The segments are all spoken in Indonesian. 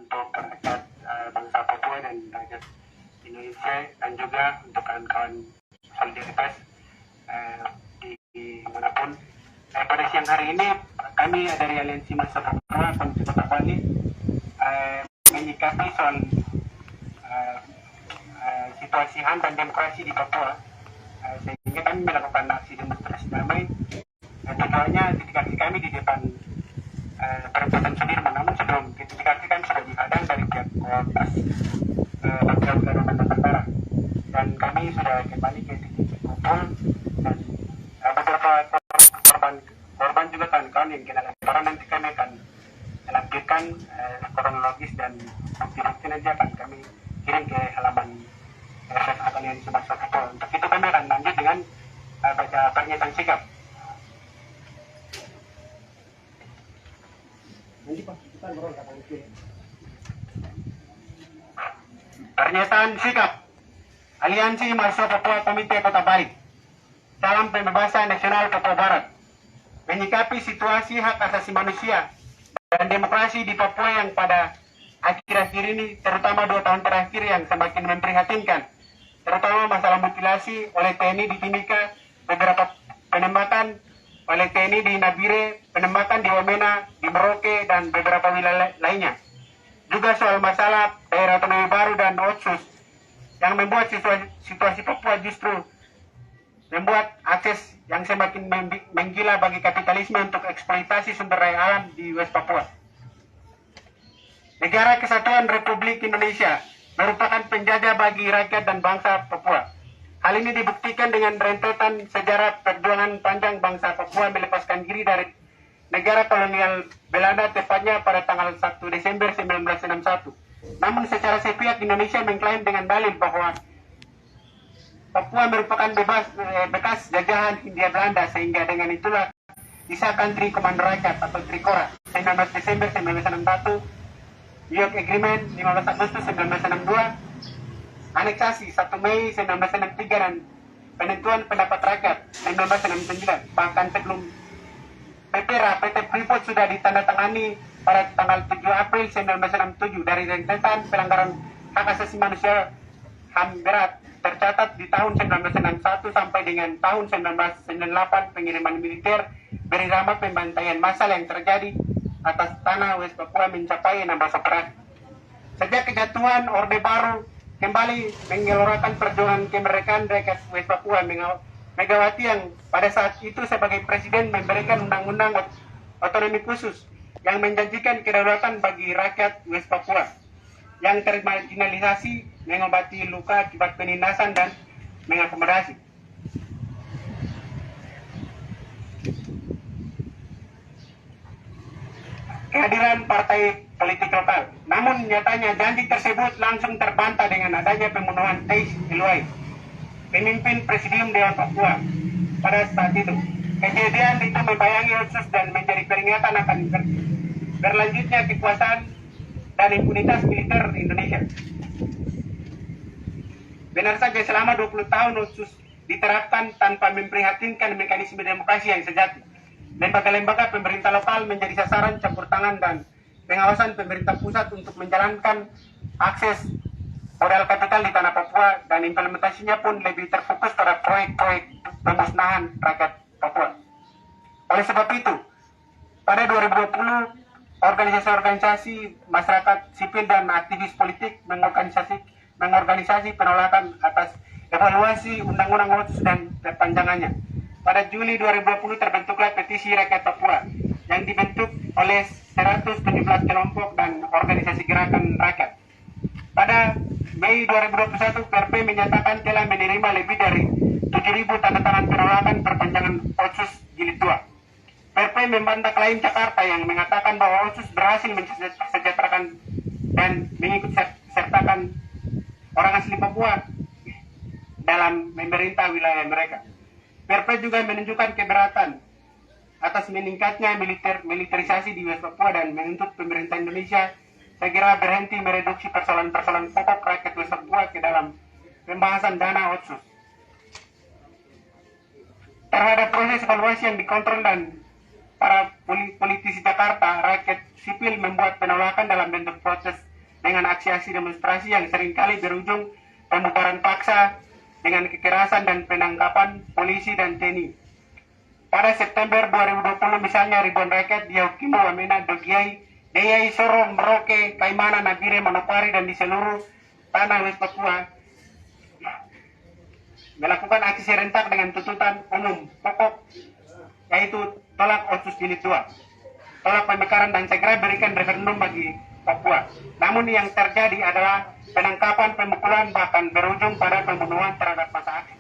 untuk rakyat bangsa Papua dan rakyat Indonesia, dan juga untuk kawan-kawan solidaritas di manapun. Pada siang hari ini kami dari Aliansi Mahasiswa Papua Komisi Kota Bali menyikapi soal situasi HAM dan demokrasi di Papua, sehingga kami melakukan aksi demonstrasi damai. Tujuannya titik kami di depan perempatan Sudirman, namun sebelum titik kami sudah dihadang dari pihak Komunitas Bangsa Kalimantan Nusantara, dan kami sudah kembali ke titik kumpul, dan beberapa korban juga kawan-kawan yang kena lemparan. Nanti kami akan melampirkan kronologis dan bukti-bukti nanti akan kami kirim ke halaman RSS Aliansi Mahasiswa Papua. Untuk itu kami akan lanjut dengan baca pernyataan sikap. Pernyataan sikap Aliansi Mahasiswa Papua Komite Kota Bali. Salam Pembebasan Nasional Papua Barat. Menyikapi situasi hak asasi manusia dan demokrasi di Papua yang pada akhir-akhir ini, terutama 2 tahun terakhir, yang semakin memprihatinkan, terutama masalah mutilasi oleh TNI di Timika, beberapa penembakan oleh TNI di Nabire, penembakan di Wamena, di Merauke, dan beberapa wilayah lainnya. Juga soal masalah daerah otonomi baru dan Otsus yang membuat situasi Papua justru membuat akses yang semakin menggila bagi kapitalisme untuk eksploitasi sumber daya alam di West Papua. Negara Kesatuan Republik Indonesia merupakan penjajah bagi rakyat dan bangsa Papua. Hal ini dibuktikan dengan rentetan sejarah perjuangan panjang bangsa Papua melepaskan diri dari negara kolonial Belanda, tepatnya pada tanggal 1 Desember 1961. Namun secara sepihak Indonesia mengklaim dengan dalil bahwa Papua merupakan bekas jajahan Hindia Belanda, sehingga dengan itulah disahkan Tri Komando Rakyat atau Trikora 19 Desember 1961, New York Agreement 15 Agustus 1962, aneksasi 1 Mei 1963, dan penentuan pendapat rakyat 1969. Bahkan sebelum PPRA, PT Freeport sudah ditandatangani pada tanggal 7 April 1967. Dari rentetan pelanggaran hak asasi manusia HAM berat tercatat di tahun 1961 sampai dengan tahun 1998, pengiriman militer berirama pembantaian massal yang terjadi atas tanah West Papua mencapai 16 operasi. Sejak kejatuhan Orde Baru kembali menggelorakan perjuangan kemerdekaan rakyat West Papua, Megawati yang pada saat itu sebagai presiden memberikan undang-undang otonomi khusus yang menjanjikan kedaulatan bagi rakyat West Papua yang termarginalisasi, mengobati luka akibat penindasan dan mengakomodasi. Kehadiran partai politik lokal. Namun nyatanya janji tersebut langsung terbantah dengan adanya pembunuhan Teis Eluai, pemimpin Presidium Dewan Papua pada saat itu. Kejadian itu membayangi Otsus dan menjadi peringatan akan berlanjutnya kekuasaan dan impunitas militer Indonesia. Benar saja selama 20 tahun Otsus diterapkan tanpa memprihatinkan mekanisme demokrasi yang sejati. Lembaga-lembaga pemerintah lokal menjadi sasaran campur tangan dan pengawasan pemerintah pusat untuk menjalankan akses modal kapital di tanah Papua, dan implementasinya pun lebih terfokus pada proyek-proyek pemusnahan rakyat Papua. Oleh sebab itu, pada 2020, organisasi-organisasi masyarakat sipil dan aktivis politik mengorganisasi penolakan atas evaluasi Undang-Undang Otsus dan perpanjangannya. Pada Juli 2020 terbentuklah Petisi Rakyat Papua yang dibentuk oleh 117 kelompok dan organisasi gerakan rakyat. Pada Mei 2021, PRP menyatakan telah menerima lebih dari 7.000 tanda tangan penolakan perpanjangan Otsus Jilid 2. PRP membantah klaim Jakarta yang mengatakan bahwa Otsus berhasil mensejahterakan dan mengikut sertakan orang asli Papua dalam memerintah wilayah mereka. PRP juga menunjukkan keberatan atas meningkatnya militerisasi di West Papua dan menuntut pemerintah Indonesia segera berhenti mereduksi persoalan-persoalan pokok rakyat West Papua ke dalam pembahasan dana Otsus. Terhadap proses evaluasi yang dikontrol dan para politisi Jakarta, rakyat sipil membuat penolakan dalam bentuk protes dengan aksi-aksi demonstrasi yang seringkali berujung pembubaran paksa dengan kekerasan dan penangkapan polisi dan TNI. Pada September 2020 misalnya ribuan rakyat di Yaukimo, Wamena, Dogiai, Deyai, Sorong, Merauke, Kaimana, Nabire, Manokwari, dan di seluruh tanah West Papua melakukan aksi serentak dengan tuntutan umum pokok, yaitu tolak Otsus Jilid 2, tolak pemekaran dan segera berikan referendum bagi Papua. Namun yang terjadi adalah penangkapan, pemukulan, bahkan berujung pada pembunuhan terhadap masa aksi.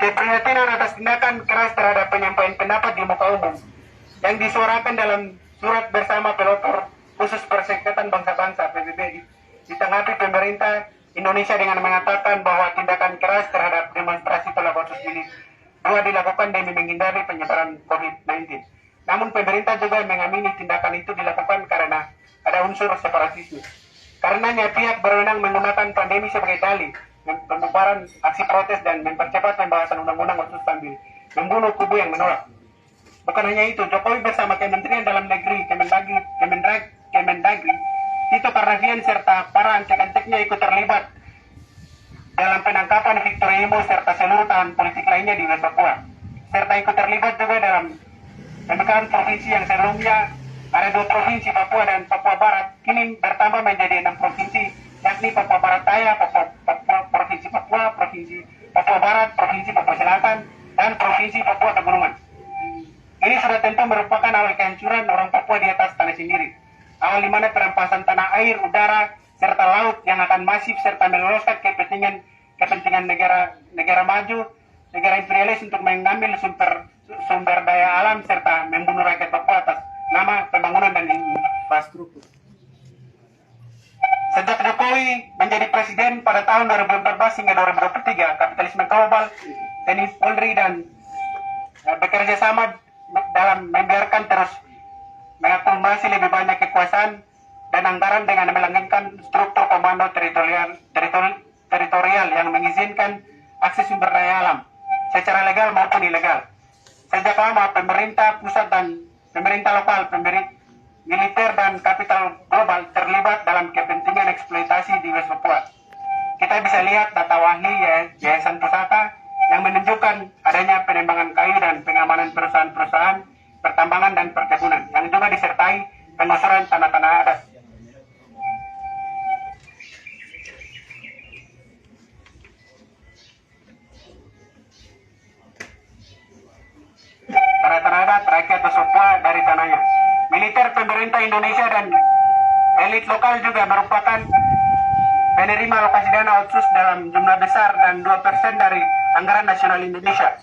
Keprihatinan atas tindakan keras terhadap penyampaian pendapat di muka umum yang disuarakan dalam surat bersama pelopor khusus Perserikatan Bangsa-Bangsa PBB ditanggapi pemerintah Indonesia dengan mengatakan bahwa tindakan keras terhadap demonstrasi tolak Otsus Jilid 2 dilakukan demi menghindari penyebaran COVID-19. Namun pemerintah juga mengamini tindakan itu dilakukan karena ada unsur separatisme. Karenanya pihak berwenang menggunakan pandemi sebagai dalih pembubaran aksi protes dan mempercepat pembahasan undang-undang Otsus sambil membunuh kubu yang menolak. Bukan hanya itu, Jokowi bersama Kementerian Dalam Negeri, Kemendagri, Tito Karnavian serta para antek-anteknya ikut terlibat dalam penangkapan Victor Imo serta seluruh tahanan politik lainnya di West Papua, serta ikut terlibat juga dalam pemekaran provinsi yang sebelumnya ada 2 provinsi, Papua dan Papua Barat, kini bertambah menjadi 6 provinsi, yakni Papua Barat Daya, Provinsi Papua, Provinsi Papua Barat, Provinsi Papua Selatan, dan Provinsi Papua Pegunungan. Ini sudah tentu merupakan awal kehancuran orang Papua di atas tanah sendiri. Awal di mana perampasan tanah air, udara, serta laut yang akan masif serta meloloskan kepentingan negara maju, negara imperialis untuk mengambil sumber daya alam serta membunuh rakyat Papua atas nama pembangunan dan infrastruktur. Sejak Jokowi menjadi presiden pada tahun 2014 hingga 2023, kapitalisme global, TNI Polri dan bekerja sama dalam membiarkan terus mengakumulasi lebih banyak kekuasaan dan anggaran dengan melanggengkan struktur komando teritorial yang mengizinkan akses sumber daya alam secara legal maupun ilegal. Sejak lama pemerintah pusat dan pemerintah lokal, militer dan kapital global terlibat dalam kepentingan eksploitasi di West Papua. Kita bisa lihat data ahli Yayasan Pusaka yang menunjukkan adanya penembangan kayu dan pengamanan perusahaan-perusahaan pertambangan dan perkebunan yang juga disertai penggusuran tanah-tanah adat. Tanah-tanah adat rakyat Papua dari tanahnya. Militer pemerintah Indonesia dan elit lokal juga merupakan penerima alokasi dana Otsus dalam jumlah besar dan 2% dari anggaran nasional Indonesia.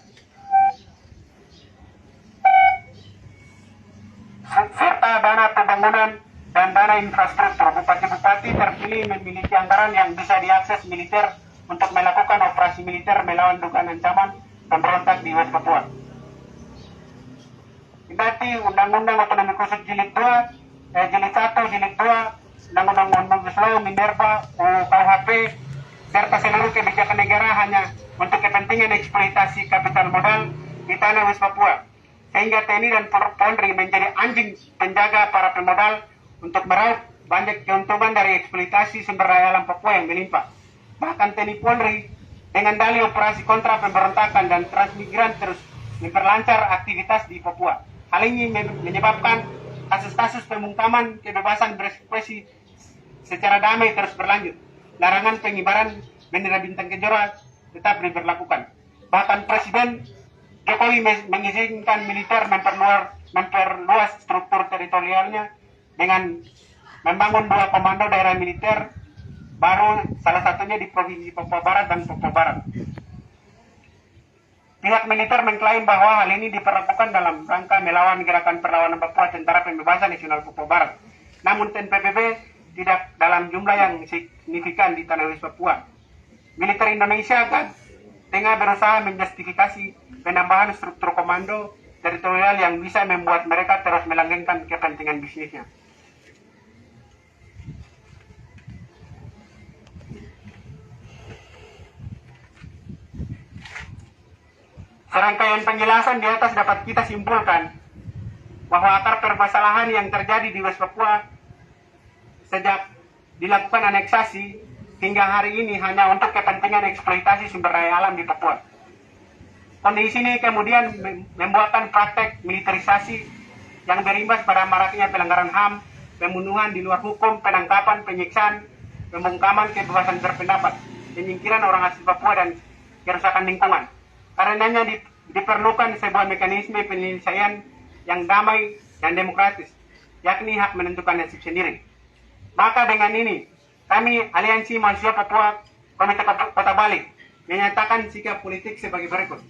Serta dana pembangunan dan dana infrastruktur. Bupati-bupati terpilih memiliki anggaran yang bisa diakses militer untuk melakukan operasi militer melawan dugaan ancaman pemberontak di West Papua. Berarti Undang-Undang Otonomi Khusus Jilid 2, Jilid 1, Jilid 2, Undang-Undang Omnibus Law, Minerba, KUHP, serta seluruh kebijakan negara hanya untuk kepentingan eksploitasi kapital modal di tanah West Papua. Sehingga TNI dan Polri menjadi anjing penjaga para pemodal untuk meraup banyak keuntungan dari eksploitasi sumber daya alam Papua yang melimpah. Bahkan TNI Polri dengan dalih operasi kontra pemberontakan dan transmigran terus memperlancar aktivitas di Papua. Hal ini menyebabkan kasus-kasus pemungkaman kebebasan berekspresi secara damai terus berlanjut. Larangan pengibaran bendera bintang kejora tetap diberlakukan. Bahkan Presiden Jokowi mengizinkan militer memperluas struktur teritorialnya dengan membangun 2 komando daerah militer baru, salah satunya di Provinsi Papua Barat dan Papua Barat. Pihak militer mengklaim bahwa hal ini diperlakukan dalam rangka melawan gerakan perlawanan Papua Tentara Pembebasan Nasional Papua Barat. Namun TNPBB tidak dalam jumlah yang signifikan di tanah West Papua. Militer Indonesia kan tengah berusaha menjustifikasi penambahan struktur komando teritorial yang bisa membuat mereka terus melanggengkan kepentingan bisnisnya. Serangkaian penjelasan di atas dapat kita simpulkan bahwa akar permasalahan yang terjadi di West Papua sejak dilakukan aneksasi hingga hari ini hanya untuk kepentingan eksploitasi sumber daya alam di Papua. Kondisi ini kemudian membuatkan praktek militerisasi yang berimbas pada maraknya pelanggaran HAM, pembunuhan di luar hukum, penangkapan, penyiksaan, pembungkaman kebebasan berpendapat, penyingkiran orang asli Papua, dan kerusakan lingkungan. Karenanya diperlukan sebuah mekanisme penyelesaian yang damai dan demokratis, yakni hak menentukan nasib sendiri. Maka dengan ini, kami Aliansi Mahasiswa Papua Komite Kota Bali menyatakan sikap politik sebagai berikut.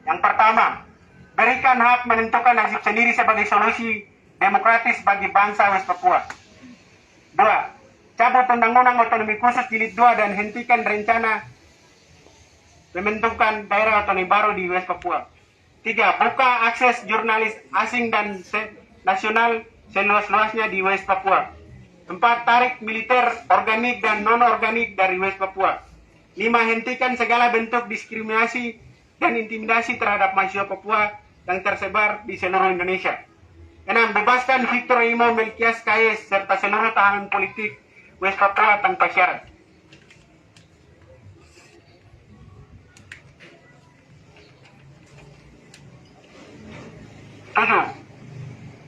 Yang pertama, berikan hak menentukan nasib sendiri sebagai solusi demokratis bagi bangsa West Papua. 2. Cabut Undang-Undang Otonomi Khusus Jilid 2 dan hentikan rencana pembentukan daerah otonomi baru di West Papua. 3. Buka akses jurnalis asing dan nasional seluas-luasnya di West Papua. 4. Tarik militer organik dan non-organik dari West Papua. 5. Hentikan segala bentuk diskriminasi dan intimidasi terhadap mahasiswa Papua yang tersebar di seluruh Indonesia. 6. Bebaskan Victor Imo Melkias Kayes serta seluruh tahanan politik West Papua tanpa syarat. 7.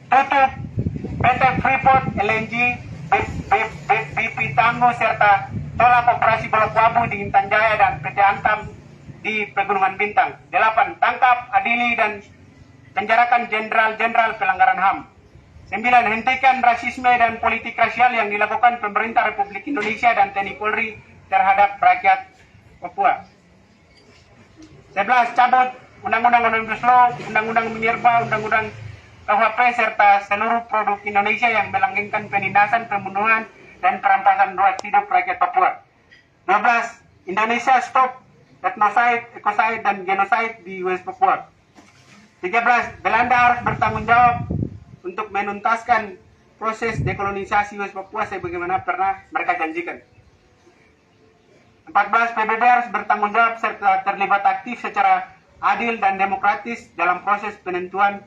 Tutup PT Freeport LNG BP Tangguh serta tolak operasi Blok Wabu di Intan Jaya dan PT Antam di Pegunungan Bintang. 8. Tangkap, adili, dan penjarakan jenderal-jenderal pelanggaran HAM. 9. Hentikan rasisme dan politik rasial yang dilakukan pemerintah Republik Indonesia dan TNI Polri terhadap rakyat Papua. 11. Cabut Undang-Undang Omnibus Law, Undang-Undang Minerba, Undang-Undang KUHP, serta seluruh produk Indonesia yang melanggengkan penindasan, pembunuhan, dan perampasan hak hidup rakyat Papua. 12. Indonesia stop etnosid, ekocide, dan genosid di West Papua. 13. Belanda harus bertanggung jawab untuk menuntaskan proses dekolonisasi West Papua sebagaimana pernah mereka janjikan. 14. PBB harus bertanggung jawab serta terlibat aktif secara adil dan demokratis dalam proses penentuan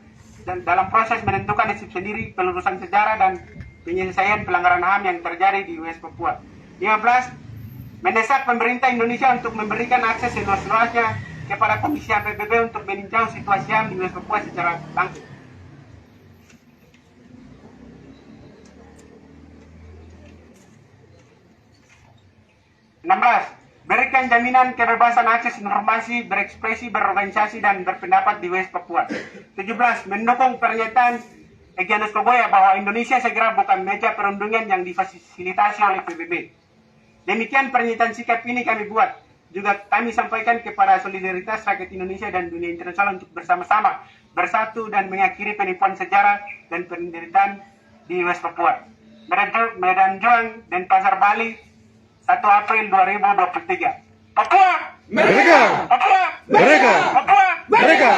dan dalam proses menentukan nasib sendiri, pelurusan sejarah, dan penyelesaian pelanggaran HAM yang terjadi di West Papua. 15. Mendesak pemerintah Indonesia untuk memberikan akses seluas-luasnya kepada Komisi PBB untuk meninjau situasi HAM di West Papua secara langsung. 16. Berikan jaminan kebebasan akses informasi, berekspresi, berorganisasi, dan berpendapat di West Papua. 17. Mendukung pernyataan Egyanus Kogoya bahwa Indonesia segera bukan meja perundingan yang difasilitasi oleh PBB. Demikian pernyataan sikap ini kami buat. Juga kami sampaikan kepada solidaritas rakyat Indonesia dan dunia internasional untuk bersama-sama bersatu dan mengakhiri penipuan sejarah dan penderitaan di West Papua. Medan Juang, Denpasar, Bali, 1 April 2023. Papua! Mereka! Papua! Mereka! Papua! Mereka!